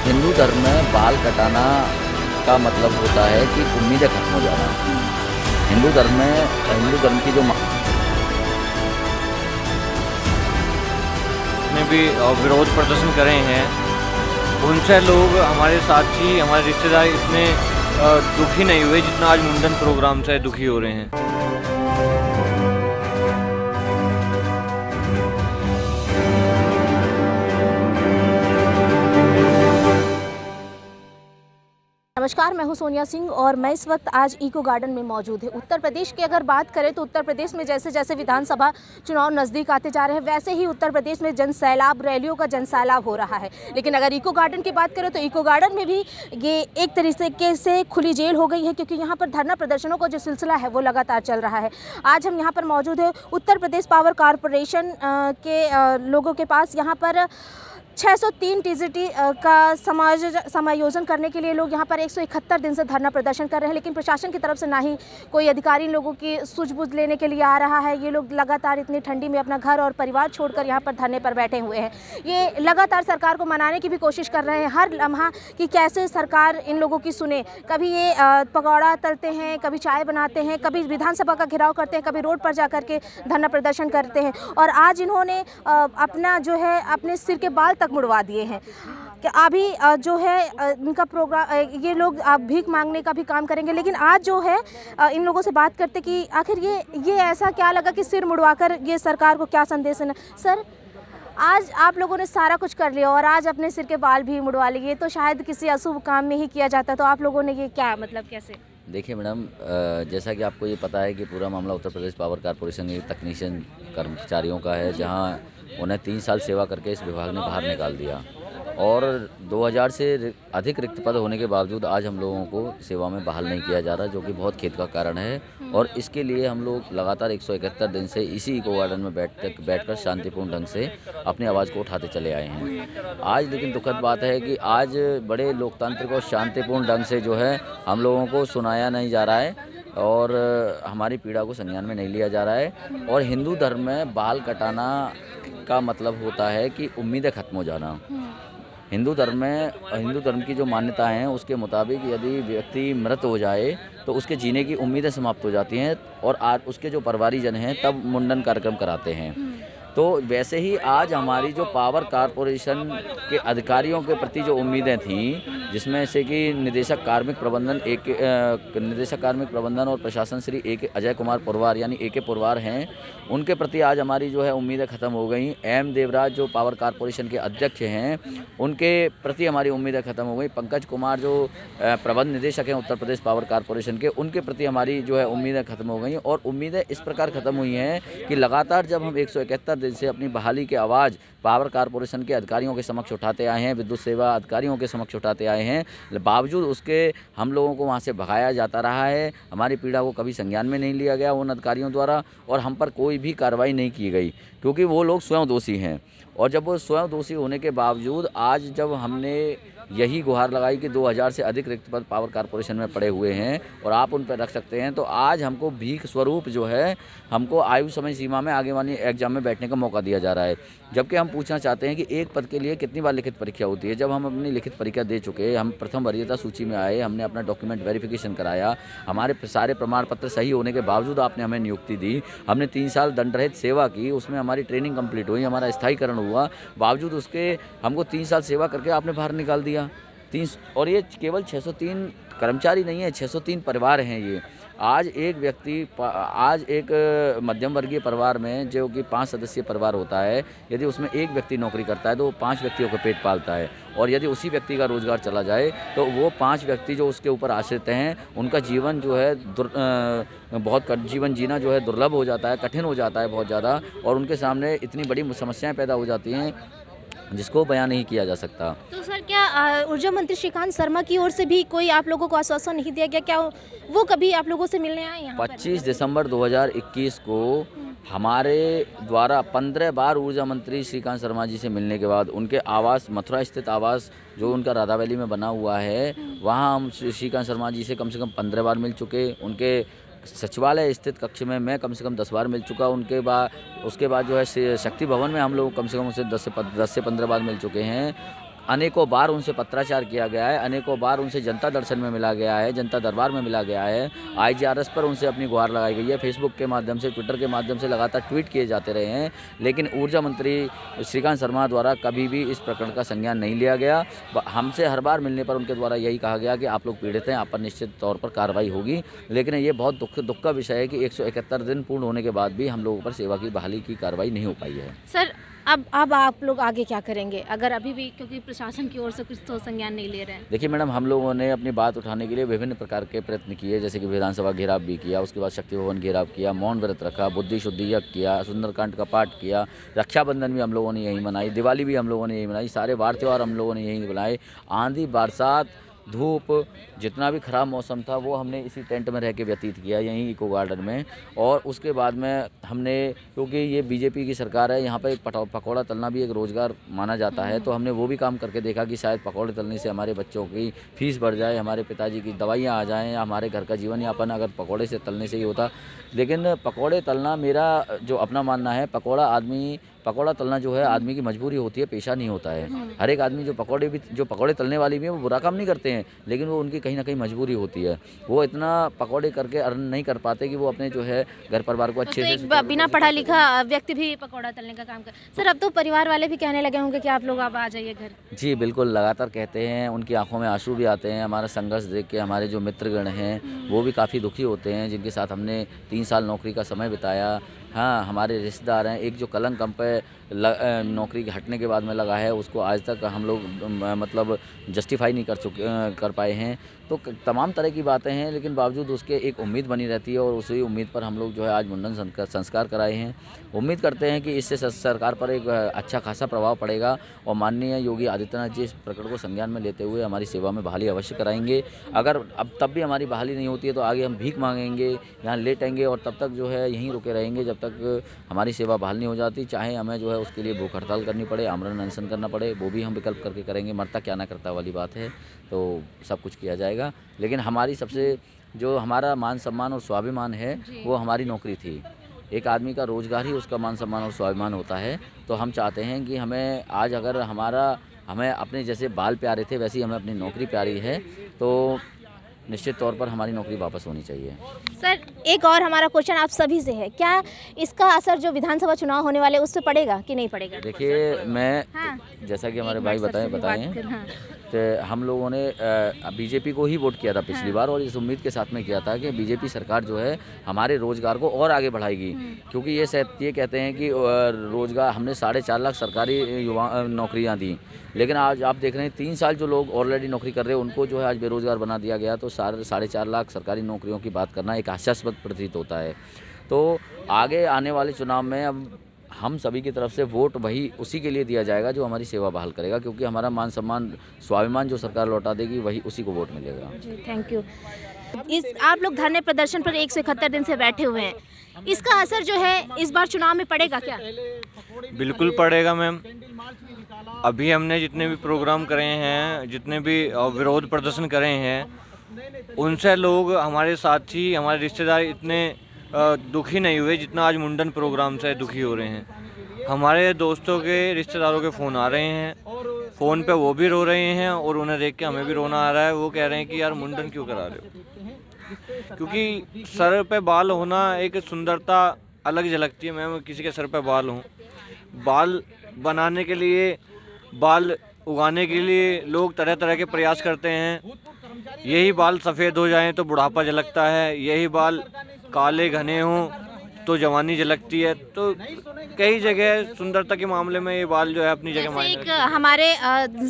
हिंदू धर्म में बाल कटाना का मतलब होता है कि उम्मीदें खत्म हो जाना। हिंदू धर्म की जो जितने भी विरोध प्रदर्शन करे हैं उनसे लोग हमारे साथी हमारे रिश्तेदार इतने दुखी नहीं हुए जितना आज मुंडन प्रोग्राम से दुखी हो रहे हैं। नमस्कार, मैं हूं सोनिया सिंह और मैं इस वक्त आज इको गार्डन में मौजूद है। उत्तर प्रदेश की अगर बात करें तो उत्तर प्रदेश में जैसे जैसे विधानसभा चुनाव नज़दीक आते जा रहे हैं वैसे ही उत्तर प्रदेश में जनसैलाब, रैलियों का जनसैलाब हो रहा है। लेकिन अगर इको गार्डन की बात करें तो इको गार्डन में भी ये एक तरीके से खुली जेल हो गई है, क्योंकि यहाँ पर धरना प्रदर्शनों का जो सिलसिला है वो लगातार चल रहा है। आज हम यहाँ पर मौजूद है उत्तर प्रदेश पावर कॉरपोरेशन के लोगों के पास। यहाँ पर 603 टीजीटी का समायोजन करने के लिए लोग यहाँ पर 171 दिन से धरना प्रदर्शन कर रहे हैं, लेकिन प्रशासन की तरफ से ना ही कोई अधिकारी इन लोगों की सूझबूझ लेने के लिए आ रहा है। ये लोग लगातार इतनी ठंडी में अपना घर और परिवार छोड़कर यहाँ पर धरने पर बैठे हुए हैं। ये लगातार सरकार को मनाने की भी कोशिश कर रहे हैं हर लम्हा कि कैसे सरकार इन लोगों की सुने। कभी ये पकौड़ा तलते हैं, कभी चाय बनाते हैं, कभी विधानसभा का घेराव करते हैं, कभी रोड पर जा करके धरना प्रदर्शन करते हैं। और आज इन्होंने अपना जो है अपने सिर के बाल मुड़वा दिए हैं कि अभी जो है इनका प्रोग्राम, ये लोग भीख मांगने का भी काम करेंगे। लेकिन आज जो है इन लोगों से बात करते कि आखिर ये ऐसा क्या लगा कि सिर मुड़वाकर ये सरकार को क्या संदेश देना। सर, आज आप लोगों ने सारा कुछ कर लिया और आज अपने सिर के बाल भी मुड़वा लिए, तो शायद किसी अशुभ काम में ही किया जाता, तो आप लोगों ने ये क्या मतलब कैसे? देखिए मैडम, जैसा कि आपको ये पता है कि पूरा मामला उत्तर प्रदेश पावर कॉरपोरेशन के तकनीशियन कर्मचारियों का है, जहां उन्हें 3 साल सेवा करके इस विभाग ने बाहर निकाल दिया और 2000 से अधिक रिक्त पद होने के बावजूद आज हम लोगों को सेवा में बहाल नहीं किया जा रहा, जो कि बहुत खेद का कारण है। और इसके लिए हम लोग लगातार 171 दिन से इसी इको गार्डन में बैठकर शांतिपूर्ण ढंग से अपनी आवाज़ को उठाते चले आए हैं। आज लेकिन दुखद बात है कि आज बड़े लोकतांत्रिक और शांतिपूर्ण ढंग से जो है हम लोगों को सुनाया नहीं जा रहा है और हमारी पीड़ा को संज्ञान में नहीं लिया जा रहा है। और हिंदू धर्म में बाल कटाना का मतलब होता है कि उम्मीदें खत्म हो जाना। हिंदू धर्म की जो मान्यता है उसके मुताबिक यदि व्यक्ति मृत हो जाए तो उसके जीने की उम्मीदें समाप्त हो जाती हैं और आज उसके जो परिवारीजन हैं तब मुंडन कार्यक्रम कराते हैं। तो वैसे ही आज हमारी जो पावर कॉरपोरेशन के अधिकारियों के प्रति जो उम्मीदें थीं, जिसमें से कि निदेशक कार्मिक प्रबंधन और प्रशासन श्री अजय कुमार पुरवार यानी ए के पुरवार हैं, उनके प्रति आज हमारी जो है उम्मीदें ख़त्म हो गई। एम देवराज जो पावर कॉरपोरेशन के अध्यक्ष हैं, उनके प्रति हमारी उम्मीदें ख़त्म हो गई। पंकज कुमार जो प्रबंध निदेशक हैं उत्तर प्रदेश पावर कॉरपोरेशन के, उनके प्रति हमारी जो है उम्मीदें ख़त्म हो गई। और उम्मीदें इस प्रकार ख़त्म हुई हैं कि लगातार जब हम 171 दिन से अपनी बहाली की आवाज़ पावर कॉरपोरेशन के अधिकारियों के समक्ष उठाते आए हैं, विद्युत सेवा अधिकारियों के समक्ष उठाते आए हैं, बावजूद उसके हम लोगों को वहां से भगाया जाता रहा है। हमारी पीड़ा को कभी संज्ञान में नहीं लिया गया उन अधिकारियों द्वारा और हम पर कोई भी कार्रवाई नहीं की गई, क्योंकि वो लोग स्वयं दोषी हैं। और जब वो स्वयं दोषी होने के बावजूद आज जब हमने यही गुहार लगाई कि 2000 से अधिक रिक्त पद पावर कॉरपोरेशन में पड़े हुए हैं और आप उन पर रख सकते हैं, तो आज हमको भीख स्वरूप जो है हमको आयु समय सीमा में आगे वाली एग्जाम में बैठने का मौका दिया जा रहा है। जबकि हम पूछना चाहते हैं कि एक पद के लिए कितनी बार लिखित परीक्षा होती है। जब हम अपनी लिखित परीक्षा दे चुके, हम प्रथम वरीयता सूची में आए, हमने अपना डॉक्यूमेंट वेरिफिकेशन कराया, हमारे सारे प्रमाण पत्र सही होने के बावजूद आपने हमें नियुक्ति दी, हमने 3 साल दंड रहित सेवा की, उसमें हमारी ट्रेनिंग कंप्लीट हुई, हमारा स्थायीकरण हुआ, बावजूद उसके हमको 3 साल सेवा करके आपने बाहर निकाल दिया। और ये केवल 603 कर्मचारी नहीं है, 603 परिवार हैं ये। आज एक मध्यम वर्गीय परिवार में जो कि 5 सदस्यीय परिवार होता है, यदि उसमें एक व्यक्ति नौकरी करता है तो वो 5 व्यक्तियों का पेट पालता है। और यदि उसी व्यक्ति का रोजगार चला जाए तो वो 5 व्यक्ति जो उसके ऊपर आश्रित हैं, उनका जीवन जो है जीवन जीना जो है दुर्लभ हो जाता है, कठिन हो जाता है बहुत ज़्यादा, और उनके सामने इतनी बड़ी समस्याएं पैदा हो जाती हैं जिसको बयान नहीं किया जा सकता। तो सर, क्या ऊर्जा मंत्री श्रीकांत शर्मा की ओर से भी कोई आप लोगों को आश्वासन नहीं दिया गया? क्या वो कभी आप लोगों से मिलने आए यहाँ 25 दिसंबर 2021 को हमारे द्वारा 15 बार ऊर्जा मंत्री श्रीकांत शर्मा जी से मिलने के बाद उनके आवास, मथुरा स्थित आवास जो उनका राधा वैली में बना हुआ है, वहाँ हम श्रीकांत शर्मा जी से कम 15 बार मिल चुके। उनके सचिवालय स्थित कक्ष में मैं कम से कम 10 बार मिल चुका। उसके बाद जो है शक्ति भवन में हम लोग कम से कम उसे 10 से 15 बार मिल चुके हैं। अनेकों बार उनसे पत्राचार किया गया है, अनेकों बार उनसे जनता दर्शन में मिला गया है, जनता दरबार में मिला गया है, IGRS पर उनसे अपनी गुहार लगाई गई है, फेसबुक के माध्यम से, ट्विटर के माध्यम से लगातार ट्वीट किए जाते रहे हैं, लेकिन ऊर्जा मंत्री श्रीकांत शर्मा द्वारा कभी भी इस प्रकरण का संज्ञान नहीं लिया गया। हमसे हर बार मिलने पर उनके द्वारा यही कहा गया कि आप लोग पीड़ित हैं, आप पर निश्चित तौर पर कार्रवाई होगी, लेकिन ये बहुत दुख का विषय है कि 171 दिन पूर्ण होने के बाद भी हम लोगों पर सेवा की बहाली की कार्रवाई नहीं हो पाई है। सर अब आप लोग आगे क्या करेंगे अगर अभी भी, क्योंकि प्रशासन की ओर से कुछ तो संज्ञान नहीं ले रहे हैं? देखिए मैडम, हम लोगों ने अपनी बात उठाने के लिए विभिन्न प्रकार के प्रयत्न किए, जैसे कि विधानसभा घेराव भी किया, उसके बाद शक्ति भवन घेराव किया, मौन व्रत रखा, बुद्धि शुद्धि यज्ञ किया, सुंदरकांड का पाठ किया, रक्षाबंधन भी हम लोगों ने यहीं मनाई, दिवाली भी हम लोगों ने यहीं मनाई, सारे वार त्यौहार हम लोगों ने यहीं बनाए। आंधी बरसात धूप जितना भी ख़राब मौसम था वो हमने इसी टेंट में रह के व्यतीत किया, यहीं इको गार्डन में। और उसके बाद में हमने, क्योंकि ये बीजेपी की सरकार है, यहाँ पर एक पकौड़ा तलना भी एक रोज़गार माना जाता है, तो हमने वो भी काम करके देखा कि शायद पकौड़े तलने से हमारे बच्चों की फीस बढ़ जाए, हमारे पिताजी की दवाइयाँ आ जाएँ, या हमारे घर का जीवन यापन अगर पकौड़े से तलने से ही होता। लेकिन पकौड़े तलना, मेरा जो अपना मानना है, पकौड़ा तलना जो है आदमी की मजबूरी होती है, पेशा नहीं होता है। हर एक आदमी जो पकौड़े तलने वाली भी है वो बुरा काम नहीं करते हैं, लेकिन वो उनकी कहीं ना कहीं मजबूरी होती है। वो इतना पकौड़े करके अर्न नहीं कर पाते कि वो अपने जो है घर परिवार को अच्छे से, बिना पढ़ा लिखा व्यक्ति भी पकौड़ा तलने का काम कर। सर अब तो परिवार वाले भी कहने लगे होंगे कि आप लोग अब आ जाइए घर। जी बिल्कुल, लगातार कहते हैं, उनकी आंखों में आंसू भी आते हैं। हमारा संघर्ष देख के हमारे जो मित्रगण हैं वो भी काफ़ी दुखी होते हैं, जिनके साथ हमने 3 साल नौकरी का समय बिताया। हाँ, हमारे रिश्तेदार हैं, एक जो कलंक हम पे नौकरी के हटने के बाद में लगा है, उसको आज तक हम लोग मतलब जस्टिफाई नहीं कर पाए हैं। तो तमाम तरह की बातें हैं, लेकिन बावजूद उसके एक उम्मीद बनी रहती है, और उसी उम्मीद पर हम लोग जो है आज मुंडन संस्कार कराए हैं। उम्मीद करते हैं कि इससे सरकार पर एक अच्छा खासा प्रभाव पड़ेगा, और माननीय योगी आदित्यनाथ जी इस प्रकरण को संज्ञान में लेते हुए हमारी सेवा में बहाली अवश्य कराएंगे। अगर अब तब भी हमारी बहाली नहीं होती है तो आगे हम भीख मांगेंगे, यहाँ लेटेंगे, और तब तक जो है यहीं रुके रहेंगे जब तक हमारी सेवा बहाल नहीं हो जाती। चाहे हमें जो है उसके लिए भूख हड़ताल करनी पड़े, आमरण अनशन करना पड़े, वो भी हम विकल्प करके करेंगे। मरता क्या ना करता वाली बात है, तो सब कुछ किया जाएगा। लेकिन हमारी सबसे जो हमारा मान सम्मान और स्वाभिमान है वो हमारी नौकरी थी। एक आदमी का रोज़गार ही उसका मान सम्मान और स्वाभिमान होता है। तो हम चाहते हैं कि हमें आज अगर हमें अपने जैसे बाल प्यारे थे, वैसे ही हमें अपनी नौकरी प्यारी है, तो निश्चित तौर पर हमारी नौकरी वापस होनी चाहिए। सर एक और हमारा क्वेश्चन आप सभी से है, क्या इसका असर जो विधानसभा चुनाव होने वाले उस पर पड़ेगा कि नहीं पड़ेगा? देखिए मैं हाँ। जैसा कि हमारे भाई बताएं हाँ। तो हम लोगों ने बीजेपी को ही वोट किया था पिछली बार, और इस उम्मीद के साथ में किया था कि बीजेपी सरकार जो है हमारे रोज़गार को और आगे बढ़ाएगी। क्योंकि ये कहते हैं कि रोज़गार, हमने 4.5 लाख सरकारी नौकरियां दी, लेकिन आज आप देख रहे हैं 3 साल जो लोग ऑलरेडी नौकरी कर रहे हैं उनको जो है आज बेरोज़गार बना दिया गया। तो 4.5 लाख सरकारी नौकरियों की बात करना एक हास्यास्पद प्रतीत होता है। तो आगे आने वाले चुनाव में अब हम सभी की तरफ से वोट वही उसी के लिए दिया जाएगा जो हमारी सेवा बहाल करेगा, क्योंकि हमारा मान सम्मान स्वाभिमान जो सरकार लौटा देगी वही उसी को वोट मिलेगा। जी थैंक यू। आप लोग धरने प्रदर्शन पर 171 दिन से बैठे हुए हैं, इसका असर जो है इस बार चुनाव में पड़ेगा क्या? बिल्कुल पड़ेगा मैम। अभी हमने जितने भी प्रोग्राम करे हैं, जितने भी विरोध प्रदर्शन करे हैं, उनसे लोग, हमारे साथी, हमारे रिश्तेदार इतने दुखी नहीं हुए जितना आज मुंडन प्रोग्राम से दुखी हो रहे हैं। हमारे दोस्तों के, रिश्तेदारों के फ़ोन आ रहे हैं, फ़ोन पे वो भी रो रहे हैं, और उन्हें देख के हमें भी रोना आ रहा है। वो कह रहे हैं कि यार मुंडन क्यों करा रहे हो? क्योंकि सर पे बाल होना एक सुंदरता अलग झलकती है। मैं किसी के सर पे बाल हूँ, बाल बनाने के लिए, बाल उगाने के लिए लोग तरह तरह के प्रयास करते हैं। यही बाल सफ़ेद हो जाएं तो बुढ़ापा झलकता है, यही बाल काले घने हों तो जवानी झलकती है। तो कई जगह सुंदरता के मामले में ये बाल जो है अपनी जगह मायने एक हमारे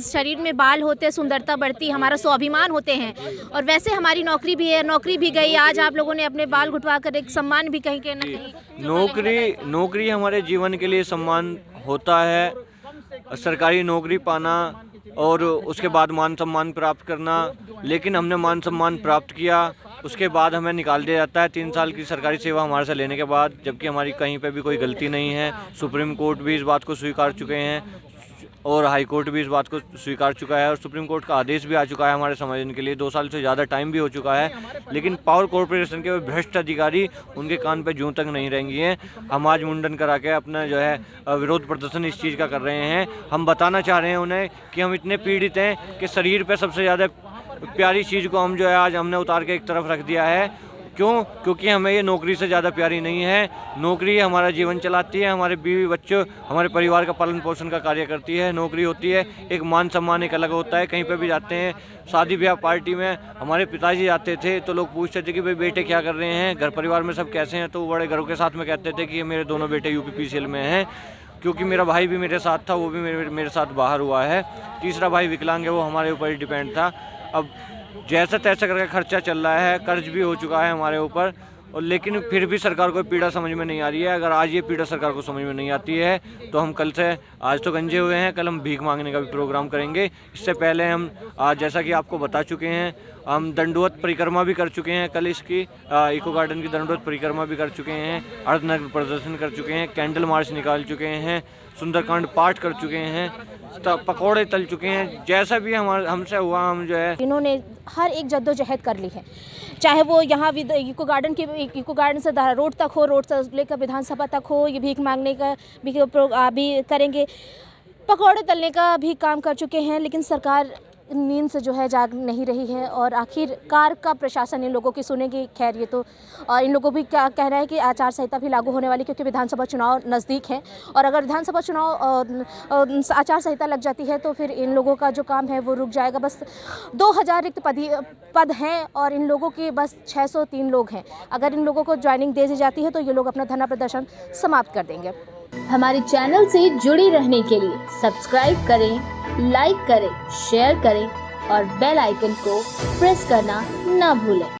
शरीर में बाल होते सुंदरता बढ़ती, हमारा स्वाभिमान होते हैं, और वैसे हमारी नौकरी भी है, नौकरी भी गई। आज आप लोगों ने अपने बाल घुटवा कर एक सम्मान भी कहीं ना कहीं, नौकरी हमारे जीवन के लिए सम्मान होता है। सरकारी नौकरी पाना और उसके बाद मान सम्मान प्राप्त करना, लेकिन हमने मान सम्मान प्राप्त किया, उसके बाद हमें निकाल दिया जाता है 3 साल की सरकारी सेवा हमारे से लेने के बाद, जबकि हमारी कहीं पे भी कोई गलती नहीं है। सुप्रीम कोर्ट भी इस बात को स्वीकार चुके हैं। और हाई कोर्ट भी इस बात को स्वीकार चुका है और सुप्रीम कोर्ट का आदेश भी आ चुका है हमारे समाधान के लिए। 2 साल से ज़्यादा टाइम भी हो चुका है, लेकिन पावर कॉरपोरेशन के भ्रष्ट अधिकारी उनके कान पे जूं तक नहीं रहेंगी हैं। हम आज मुंडन करा के अपना जो है विरोध प्रदर्शन इस चीज़ का कर रहे हैं। हम बताना चाह रहे हैं उन्हें कि हम इतने पीड़ित हैं कि शरीर पे सबसे ज़्यादा प्यारी चीज़ को हम जो है आज हमने उतार के एक तरफ रख दिया है। क्यों? क्योंकि हमें ये नौकरी से ज़्यादा प्यारी नहीं है। नौकरी हमारा जीवन चलाती है, हमारे बीवी बच्चों हमारे परिवार का पालन पोषण का कार्य करती है। नौकरी होती है, एक मान सम्मान एक अलग होता है। कहीं पे भी जाते हैं, शादी ब्याह पार्टी में हमारे पिताजी जाते थे तो लोग पूछते थे कि भाई बेटे क्या कर रहे हैं, घर परिवार में सब कैसे हैं, तो वो बड़े गर्व के साथ में कहते थे कि मेरे दोनों बेटे यूपीपीसीएल में हैं। क्योंकि मेरा भाई भी मेरे साथ था, वो भी मेरे साथ बाहर हुआ है। तीसरा भाई विकलांग है, वो हमारे ऊपर ही डिपेंड था। अब जैसा तैसा करके खर्चा चल रहा है, कर्ज भी हो चुका है हमारे ऊपर, और लेकिन फिर भी सरकार को पीड़ा समझ में नहीं आ रही है। अगर आज ये पीड़ा सरकार को समझ में नहीं आती है तो हम कल से, आज तो गंजे हुए हैं, कल हम भीख मांगने का भी प्रोग्राम करेंगे। इससे पहले हम आज जैसा कि आपको बता चुके हैं, हम दंडवत परिक्रमा भी कर चुके हैं। कल इसकी इको गार्डन की दंडवत परिक्रमा भी कर चुके हैं, अर्धनग्न प्रदर्शन कर चुके हैं, कैंडल मार्च निकाल चुके हैं, सुंदरकांड पाठ कर चुके हैं, पकौड़े तल चुके हैं। जैसा भी हमसे हुआ, हम जो है इन्होंने हर एक जद्दोजहद कर ली है, चाहे वो यहाँ इको गार्डन से रोड तक हो, रोड से लेकर विधानसभा तक हो, ये भीख मांगने का भी करेंगे, पकौड़े तलने का भी काम कर चुके हैं। लेकिन सरकार नींद से जो है जाग नहीं रही है और आखिरकार का प्रशासन इन लोगों की सुनेगी। खैर ये तो और इन लोगों भी क्या कह रहा है कि आचार संहिता भी लागू होने वाली, क्योंकि विधानसभा चुनाव नज़दीक है और अगर विधानसभा चुनाव आचार संहिता लग जाती है तो फिर इन लोगों का जो काम है वो रुक जाएगा। बस 2000 रिक्त पद हैं और इन लोगों के बस 603 लोग हैं। अगर इन लोगों को ज्वाइनिंग दे दी जाती है तो ये लोग अपना धरना प्रदर्शन समाप्त कर देंगे। हमारे चैनल से जुड़े रहने के लिए सब्सक्राइब करें, लाइक करें, शेयर करें और बेल आइकन को प्रेस करना ना भूलें।